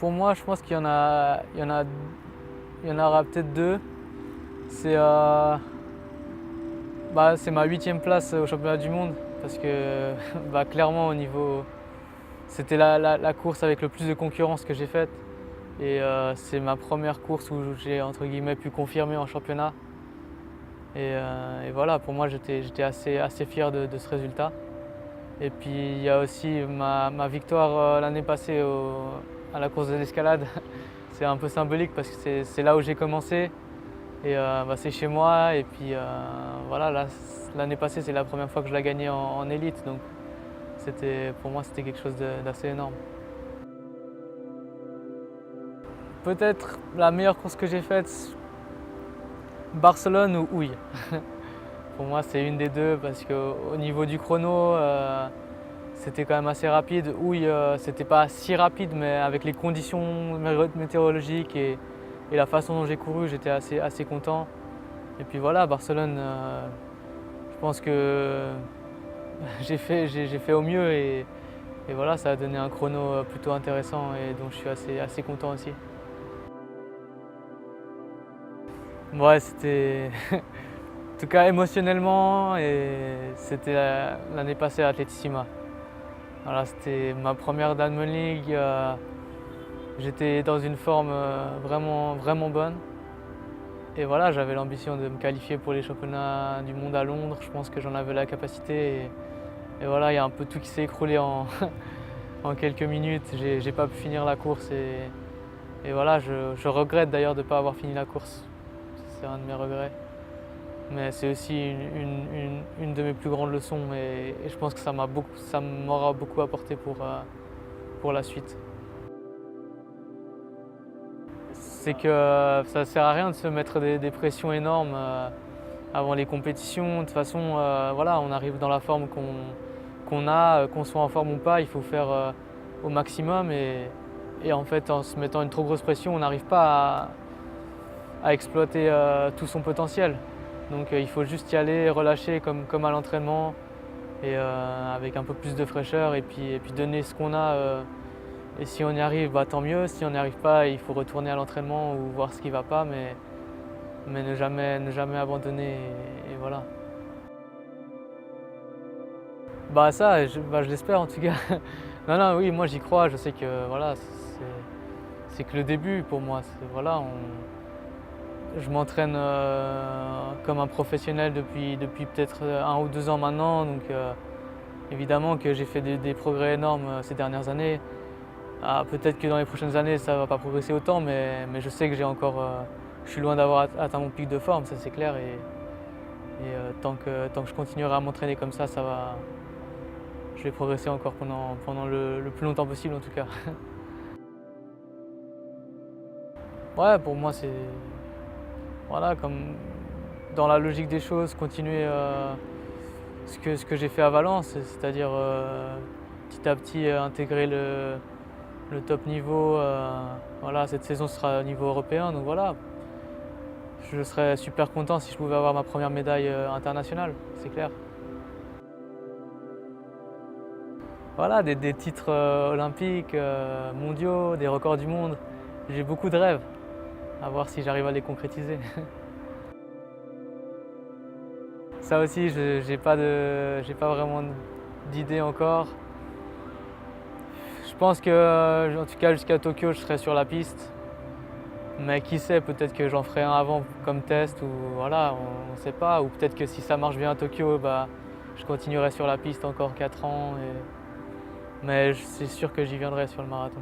Pour moi, je pense il y en aura peut-être deux. C'est c'est ma 8e place au championnat du monde parce que clairement au niveau, c'était la course avec le plus de concurrence que j'ai faite et c'est ma première course où j'ai entre guillemets pu confirmer en championnat et voilà, pour moi j'étais assez fier de ce résultat. Et puis il y a aussi ma victoire l'année passée à la course de l'escalade. C'est un peu symbolique parce que c'est là où j'ai commencé et c'est chez moi. Et puis voilà, l'année passée c'est la première fois que je la gagnais en élite, donc pour moi c'était quelque chose d'assez énorme. Peut-être la meilleure course que j'ai faite, Barcelone ou Houille. Pour moi c'est une des deux parce qu'au niveau du chrono, c'était quand même assez rapide. Houille, c'était pas si rapide, mais avec les conditions météorologiques et la façon dont j'ai couru, j'étais assez content. Et puis voilà, Barcelone, je pense que j'ai fait au mieux et voilà, ça a donné un chrono plutôt intéressant et dont je suis assez content aussi. Ouais, c'était en tout cas émotionnellement, et c'était l'année passée à Atletissima. Voilà, c'était ma première Diamond League. J'étais dans une forme vraiment bonne. Et voilà, j'avais l'ambition de me qualifier pour les championnats du monde à Londres. Je pense que j'en avais la capacité. Et voilà, il y a un peu tout qui s'est écroulé en, en quelques minutes. J'ai pas pu finir la course. Et voilà, je regrette d'ailleurs de ne pas avoir fini la course. C'est un de mes regrets. Mais c'est aussi une de mes plus grandes leçons. Et je pense que ça m'aura beaucoup apporté pour la suite. C'est que ça ne sert à rien de se mettre des pressions énormes avant les compétitions. De toute façon, voilà, on arrive dans la forme qu'on a, qu'on soit en forme ou pas, il faut faire au maximum. Et en fait, en se mettant une trop grosse pression, on n'arrive pas à exploiter tout son potentiel. Donc il faut juste y aller, relâcher comme à l'entraînement, et avec un peu plus de fraîcheur, et puis donner ce qu'on a. Et si on y arrive, tant mieux. Si on n'y arrive pas, il faut retourner à l'entraînement ou voir ce qui ne va pas, mais ne jamais abandonner, et voilà. Je l'espère en tout cas. Non, oui, moi j'y crois. Je sais que voilà, c'est que le début pour moi. Voilà, je m'entraîne comme un professionnel depuis peut-être 1 ou 2 ans maintenant, donc évidemment que j'ai fait des progrès énormes ces dernières années. Peut-être que dans les prochaines années ça ne va pas progresser autant, mais je sais que je suis loin d'avoir atteint mon pic de forme, ça c'est clair. Et tant que je continuerai à m'entraîner comme ça, je vais progresser encore pendant le plus longtemps possible en tout cas. Ouais, pour moi c'est voilà, comme dans la logique des choses, continuer ce que j'ai fait à Valence, c'est-à-dire petit à petit intégrer le top niveau. Voilà, cette saison sera au niveau européen, donc voilà. Je serais super content si je pouvais avoir ma première médaille internationale, c'est clair. Voilà, des titres olympiques, mondiaux, des records du monde. J'ai beaucoup de rêves, à voir si j'arrive à les concrétiser. Ça aussi, j'ai pas vraiment d'idée encore. Je pense que, en tout cas jusqu'à Tokyo, je serai sur la piste. Mais qui sait, peut-être que j'en ferai un avant comme test, ou voilà, on ne sait pas. Ou peut-être que si ça marche bien à Tokyo, je continuerai sur la piste encore 4 ans. Mais c'est sûr que j'y viendrai sur le marathon.